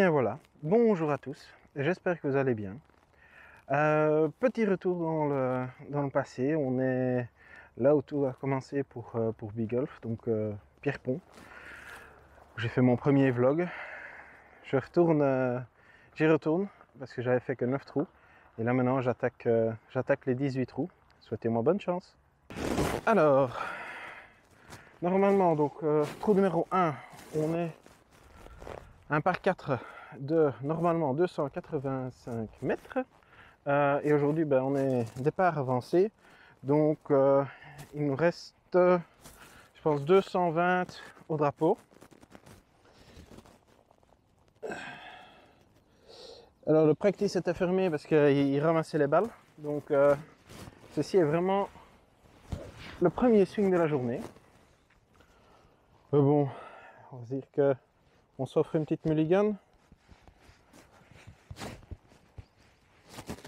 bien voilà, bonjour à tous, j'espère que vous allez bien. Petit retour dans le passé, on est là où tout a commencé pour Bigolf, donc Pierrepont. J'ai fait mon premier vlog, j'y retourne parce que j'avais fait que 9 trous. Et là maintenant j'attaque les 18 trous, souhaitez-moi bonne chance. Alors, normalement donc trou numéro 1, on est un par 4 de normalement 285 mètres. Et aujourd'hui, on est départ avancé. Donc, il nous reste, je pense, 220 au drapeau. Alors, le practice était fermé parce qu'il ramassait les balles. Donc, ceci est vraiment le premier swing de la journée. Mais bon, on va dire qu'on s'offre une petite mulligan.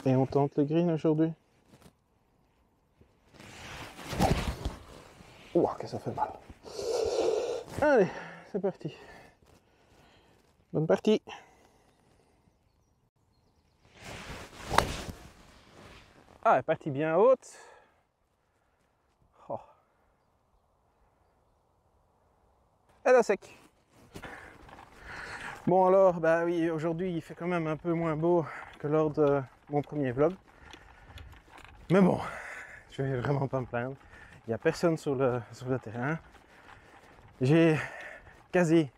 Et on tente le green aujourd'hui. Ouah, que ça fait mal. Allez, c'est parti. Bonne partie. Ah, elle est partie bien haute. Oh. Elle est sec. Bon alors, bah oui, aujourd'hui il fait quand même un peu moins beau que lors de mon premier vlog. Mais bon, je vais vraiment pas me plaindre. Il n'y a personne sur le terrain. J'ai quasi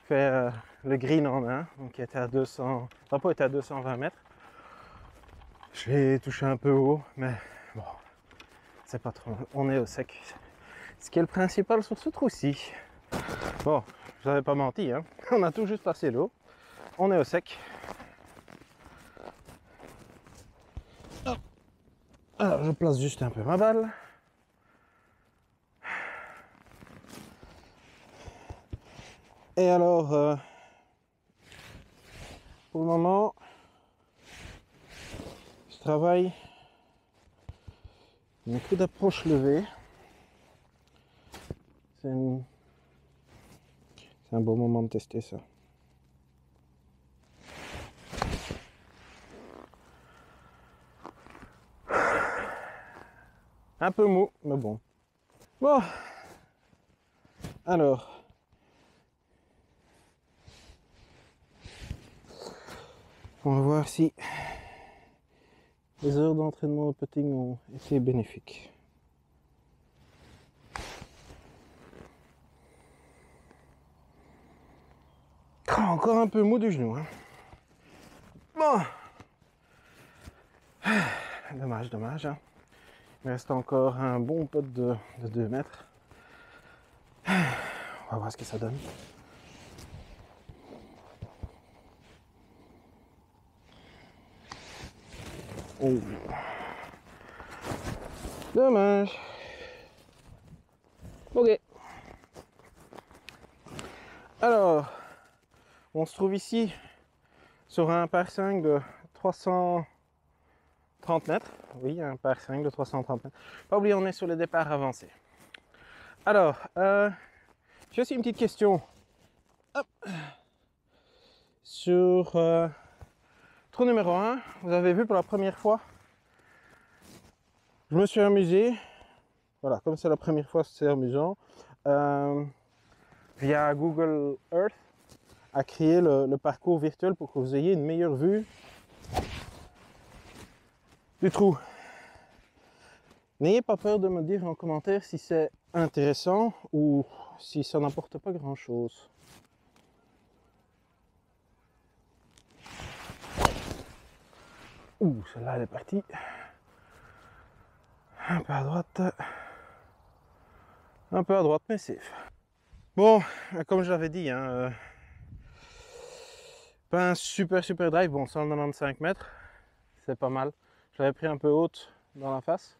fait le green en main, donc il était à 200, le drapeau était à 220 mètres. Je l'ai touché un peu haut, mais bon, c'est pas trop, on est au sec. Ce qui est le principal sur ce trou-ci. Bon, je n'avais pas menti, hein. On a tout juste passé l'eau, on est au sec. Alors je place juste un peu ma balle. Et alors, pour le moment, je travaille mes coups d'approche levés. C'est un bon moment de tester ça. Un peu mou, mais bon. Bon, alors, on va voir si les heures d'entraînement au putting ont été bénéfiques. Oh, encore un peu mou du genou, hein. Bon, dommage, dommage, hein. Il reste encore un bon putt de 2 mètres. On va voir ce que ça donne. Oh. Dommage. Ok. Alors, on se trouve ici sur un par 5 de 330 mètres. Oui, un par 5 de 330 mètres. Pas oublier, on est sur le départ avancé. Alors, j'ai aussi une petite question. Hop. Sur trou numéro 1, vous avez vu pour la première fois, je me suis amusé. Voilà, comme c'est la première fois, c'est amusant. Via Google Earth, à créer le parcours virtuel pour que vous ayez une meilleure vue du trou. N'ayez pas peur de me dire en commentaire si c'est intéressant ou si ça n'apporte pas grand chose. Ouh, celle-là elle est partie. Un peu à droite. Un peu à droite, mais safe. Bon, comme je l'avais dit, hein, pas un super drive. Bon, 195 mètres, c'est pas mal. Je l'avais pris un peu haute dans la face.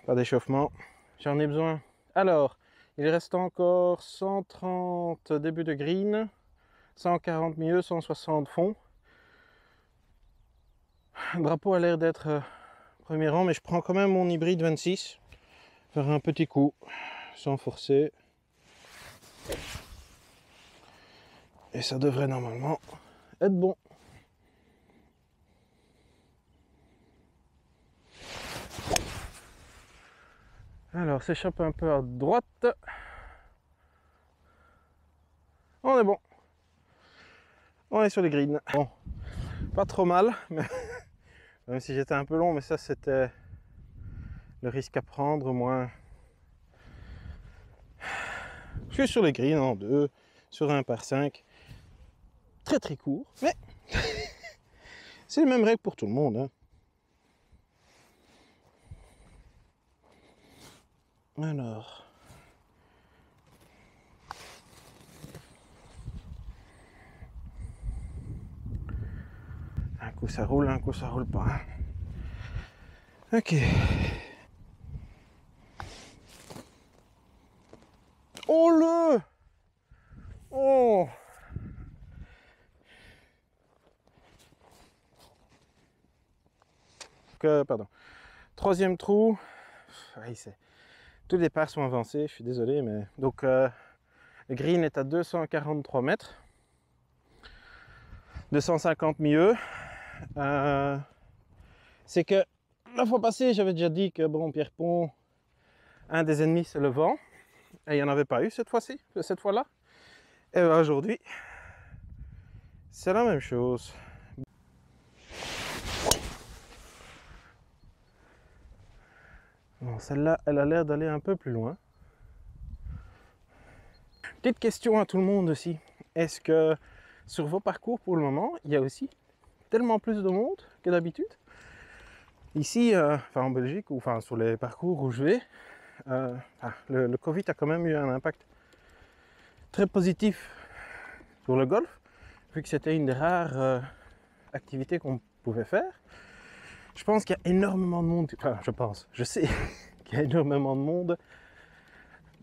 Pas d'échauffement. J'en ai besoin. Alors, il reste encore 130 début de green, 140 milieu, 160 fond. Le drapeau a l'air d'être premier rang, mais je prends quand même mon hybride 26. Faire un petit coup, sans forcer. Et ça devrait normalement être bon. Alors, s'échappe un peu à droite. On est bon. On est sur les greens. Bon, pas trop mal, mais même si j'étais un peu long, mais ça c'était le risque à prendre, moins. Je suis sur les greens en 2, sur un par 5. Très très court, mais c'est les mêmes règles pour tout le monde. Hein. Alors. Un coup ça roule pas. Hein. Ok. Oh le! Oh! Pardon. Troisième trou. Oui, tous les départs sont avancés, je suis désolé, mais donc le green est à 243 mètres, 250 mieux. C'est que la fois passée, j'avais déjà dit que bon, Pierrepont, un des ennemis, c'est le vent, et il n'y en avait pas eu cette fois-ci, cette fois-là. Et ben, aujourd'hui, c'est la même chose. Bon, celle-là, elle a l'air d'aller un peu plus loin. Petite question à tout le monde aussi. Est-ce que sur vos parcours pour le moment, il y a aussi tellement plus de monde que d'habitude? Ici, enfin en Belgique, ou enfin sur les parcours où je vais, le Covid a quand même eu un impact très positif sur le golf, vu que c'était une des rares activités qu'on pouvait faire. Je pense qu'il y a énormément de monde, enfin je sais qu'il y a énormément de monde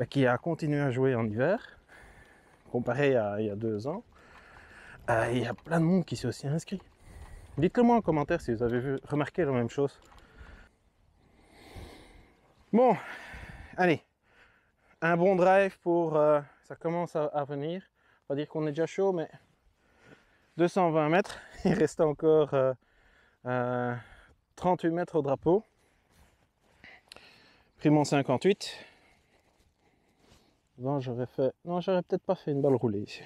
qui a continué à jouer en hiver, comparé à il y a 2 ans. Il y a plein de monde qui s'est aussi inscrit. Dites-le moi en commentaire si vous avez remarqué la même chose. Bon, allez, un bon drive pour... ça commence à venir. On va dire qu'on est déjà chaud, mais 220 mètres. Il reste encore 38 mètres au drapeau. Pris mon 58. Bon, j'aurais fait... Non, j'aurais peut-être pas fait une balle roulée ici.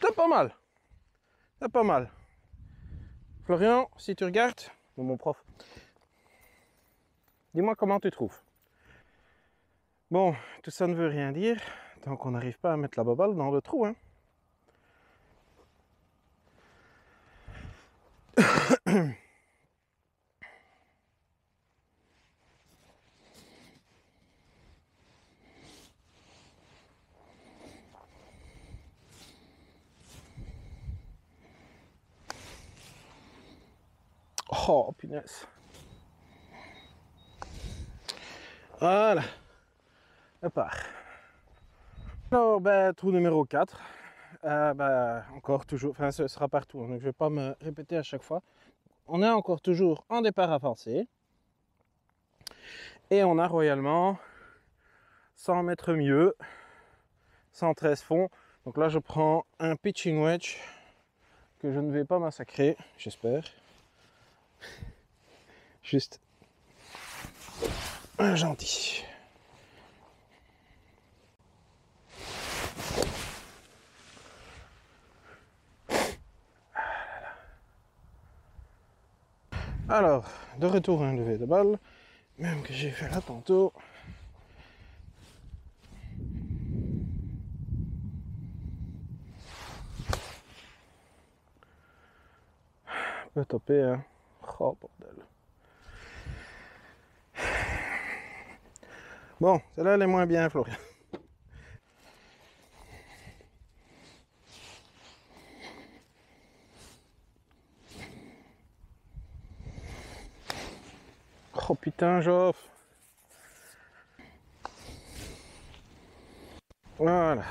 C'est pas mal. C'est pas mal. Florian, si tu regardes, mon prof, dis-moi comment tu trouves. Bon, tout ça ne veut rien dire tant qu'on n'arrive pas à mettre la baballe dans le trou. Hein. Oh, punaise. Voilà. Elle part. Alors, trou numéro 4. Encore toujours, enfin ce sera partout, donc je ne vais pas me répéter à chaque fois. On est encore toujours en départ avancé. Et on a royalement 100 mètres mieux, 113 fonds. Donc là je prends un pitching wedge que je ne vais pas massacrer, j'espère. Juste un gentil. Alors, de retour à un lever de balle, même que j'ai fait là tantôt. Un peu topé, hein. Oh bordel. Bon, celle-là elle est moins bien, Florian. Oh putain, Joff. Voilà.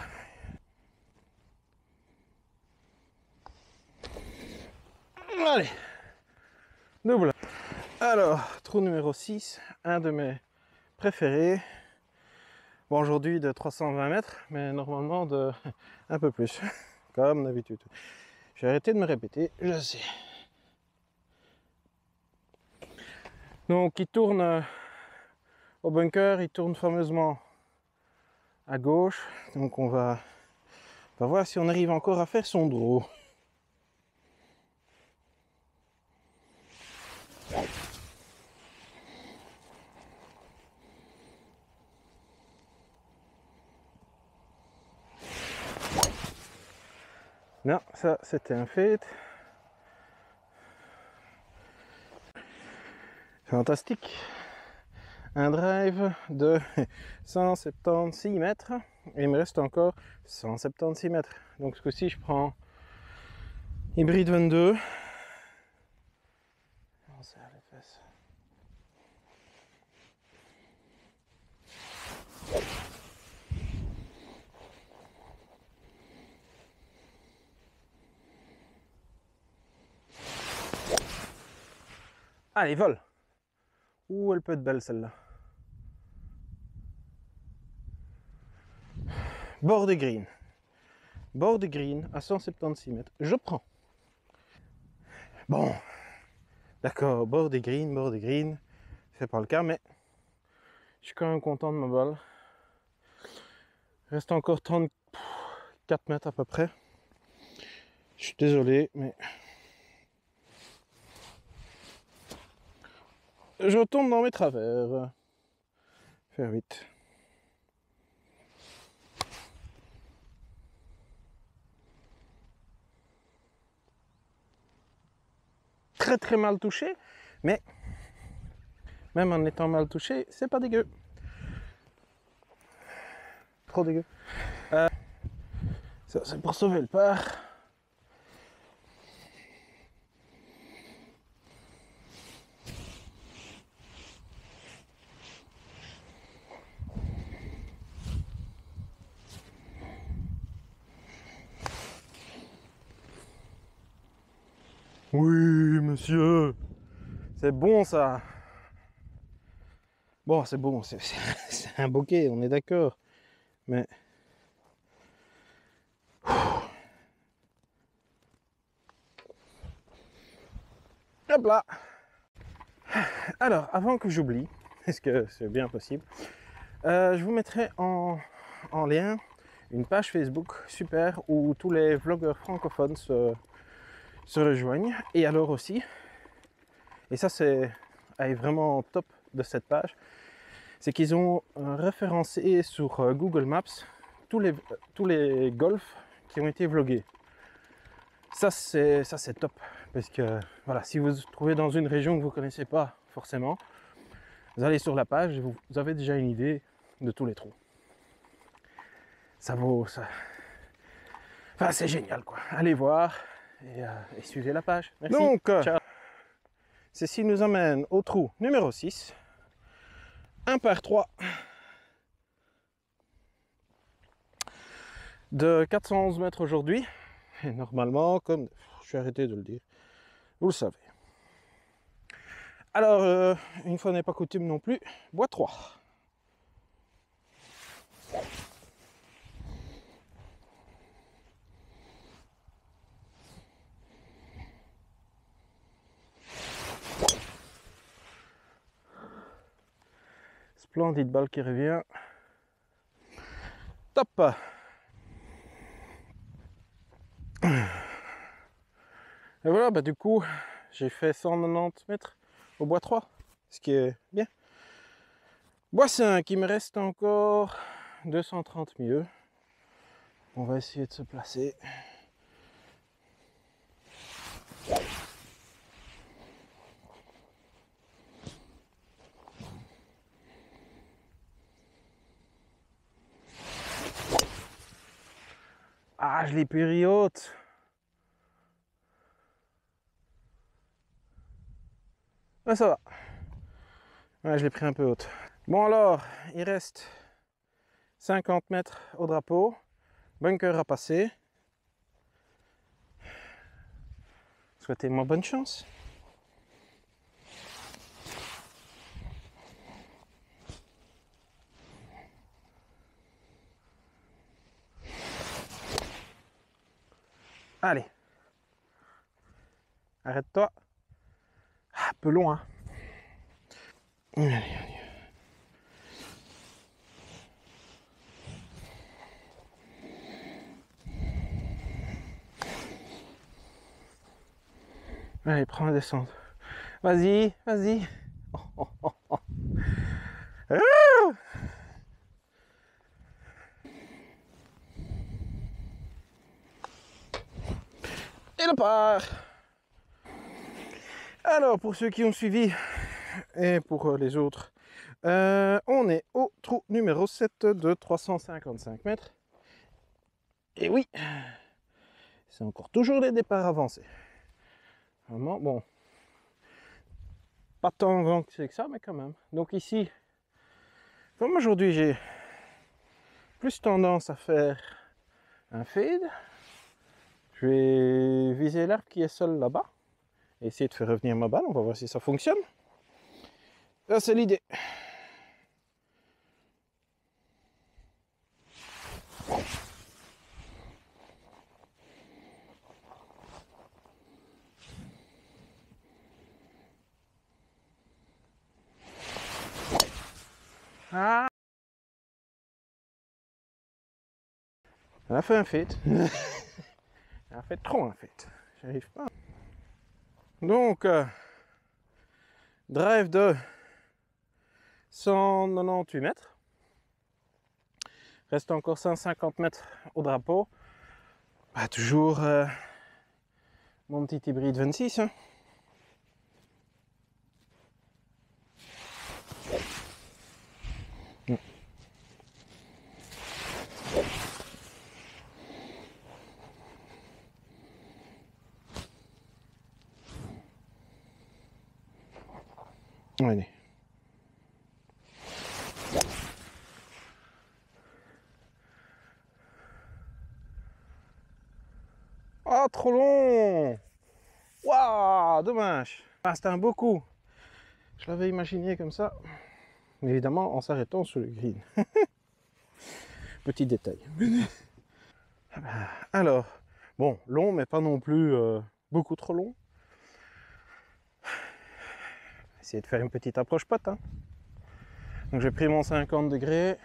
Allez, double. Alors, trou numéro 6, un de mes préférés. Bon, aujourd'hui de 320 mètres, mais normalement de un peu plus, comme d'habitude. Je vais arrêter de me répéter, je sais. Donc, il tourne au bunker, il tourne fameusement à gauche. Donc, on va voir si on arrive encore à faire son draw. Non, ça c'était un fait. Fantastique. Un drive de 176 mètres. Et il me reste encore 176 mètres. Donc ce coup-ci, je prends hybride 22. On serre les fesses. Allez, vole. Ouh, elle peut être belle celle-là. Bord de green. Bord de green à 176 mètres. Je prends. Bon. D'accord, bord de green. C'est pas le cas, mais je suis quand même content de ma balle. Il reste encore 34 mètres à peu près. Je suis désolé, mais je tombe dans mes travers. Faire 8. Très très mal touché, mais même en étant mal touché, c'est pas dégueu. Trop dégueu. Ça c'est pour sauver le par. Oui, monsieur. C'est bon ça. Bon, c'est bon, c'est un bokeh, on est d'accord. Mais hop là. Alors, avant que j'oublie, est-ce que c'est bien possible, je vous mettrai en lien une page Facebook super où tous les vlogueurs francophones se rejoignent. Et alors aussi, et ça c'est vraiment top de cette page, c'est qu'ils ont référencé sur Google Maps tous les golfs qui ont été vlogués. Ça c'est top parce que voilà, si vous vous trouvez dans une région que vous ne connaissez pas forcément, vous allez sur la page et vous avez déjà une idée de tous les trous. Ça vaut ça. Enfin, c'est génial quoi. Allez voir et suivez la page. Merci. Donc, ceci nous amène au trou numéro 6. 1 par 3 de 411 mètres aujourd'hui. Et normalement, comme je vais arrêter de le dire, vous le savez. Alors, une fois n'est pas coutume non plus, bois 3. Splendide balle qui revient. Top. Et voilà, bah du coup, j'ai fait 190 mètres au bois 3, ce qui est bien. Bois 5, il me reste encore 230 mieux. On va essayer de se placer. Ah, je l'ai pris haute. Ah, ça va. Ouais, je l'ai pris un peu haute. Bon alors, il reste 50 mètres au drapeau. Bunker à passer. Ce Souhaitez-moi bonne chance. Allez. Arrête-toi. Un peu loin. Allez, allez. Allez, prends la descente. Vas-y, vas-y. Oh, oh, oh, oh. Ah, et le part. Alors, pour ceux qui ont suivi et pour les autres, on est au trou numéro 7 de 355 mètres. Et oui, c'est encore toujours les départs avancés. Vraiment, bon, pas tant grand que c'est que ça, mais quand même. Donc ici, comme aujourd'hui j'ai plus tendance à faire un fade, je vais viser l'arbre qui est seul là-bas et essayer de faire revenir ma balle. On va voir si ça fonctionne. Ça, c'est l'idée. Ah, elle a fait un fade. Elle a fait trop un fade. J'arrive pas. Donc, drive de 198 mètres. Reste encore 150 mètres au drapeau. Bah, toujours mon petit hybride 26. Hein. Allez. Ah, trop long! Waouh, dommage! Ah, c'était un beau coup. Je l'avais imaginé comme ça. Mais évidemment, en s'arrêtant sur le green. Petit détail. Alors, bon, long, mais pas non plus beaucoup trop long. Essayer de faire une petite approche pote. Hein. Donc j'ai pris mon 50 degrés.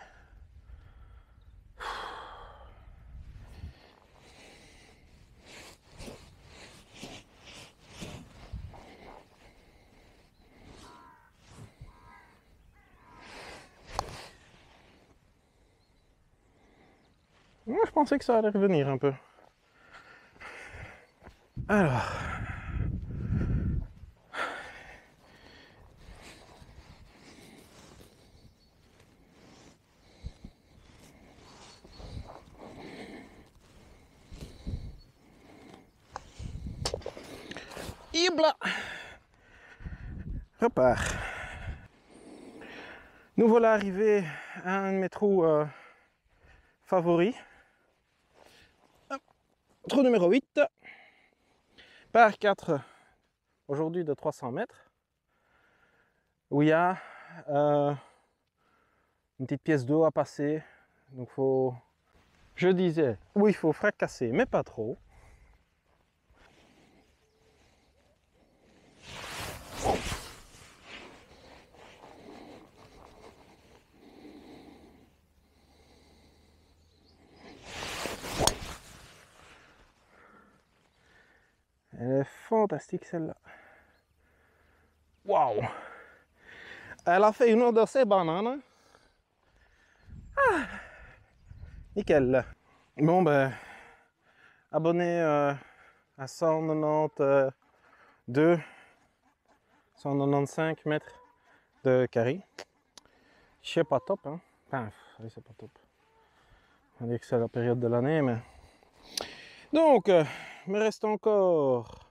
Moi, je pensais que ça allait revenir un peu. Alors. Ibla. Repart. Nous voilà arrivés à un de mes trous favoris. Hop. Trou numéro 8. Par 4. Aujourd'hui de 300 mètres. Où il y a une petite pièce d'eau à passer. Donc faut... Je disais, oui, il faut fracasser, mais pas trop. Elle est fantastique celle-là. Waouh! Elle a fait une odeur de banane. Ah, nickel. Bon ben, abonné à 192, 195 mètres de carré. C'est pas top, hein. Enfin, c'est pas top. On va dire que c'est la période de l'année, mais... Donc, il me reste encore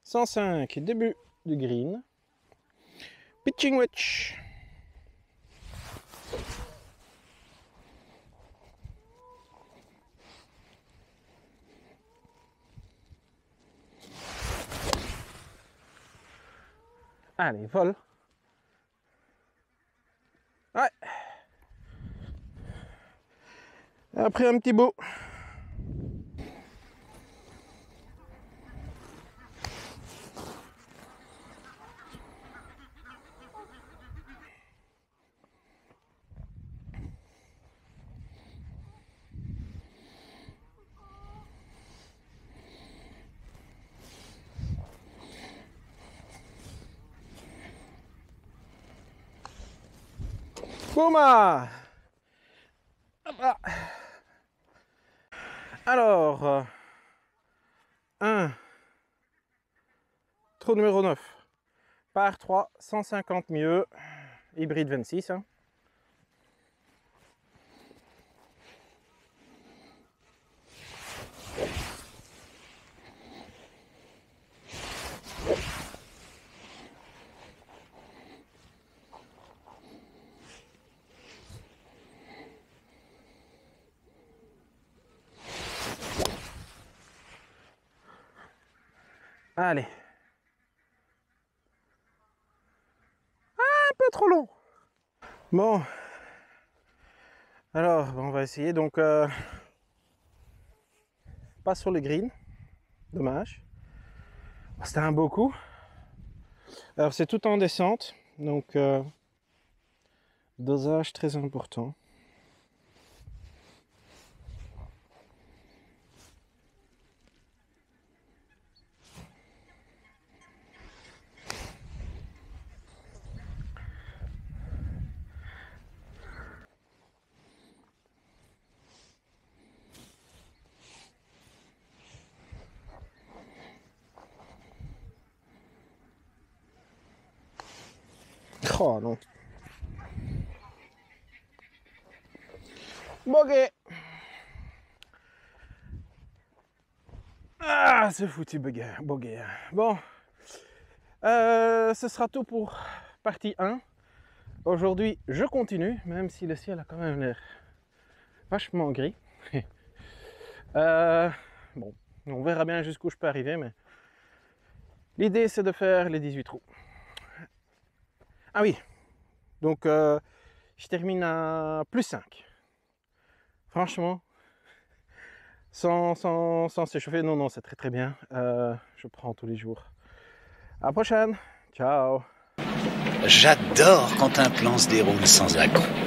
105 début du green. Pitching wedge. Allez, vole. Ouais. Après un petit bout. Bouma! Alors, 1, trou numéro 9, par 3, 150 mieux, hybride 26. Hein. Allez. Un peu trop long. Bon. Alors, on va essayer. Donc, pas sur le green. Dommage. C'était un beau coup. Alors, c'est tout en descente. Donc, dosage très important. Oh non. Bogey. Ah, c'est foutu bogey. Bon. Ce sera tout pour partie 1. Aujourd'hui, je continue, même si le ciel a quand même l'air vachement gris. Bon, on verra bien jusqu'où je peux arriver, mais l'idée c'est de faire les 18 trous. Ah oui, donc je termine à plus 5. Franchement, sans s'échauffer, non, c'est très bien. Je prends tous les jours. À la prochaine, ciao. J'adore quand un plan se déroule sans accroc.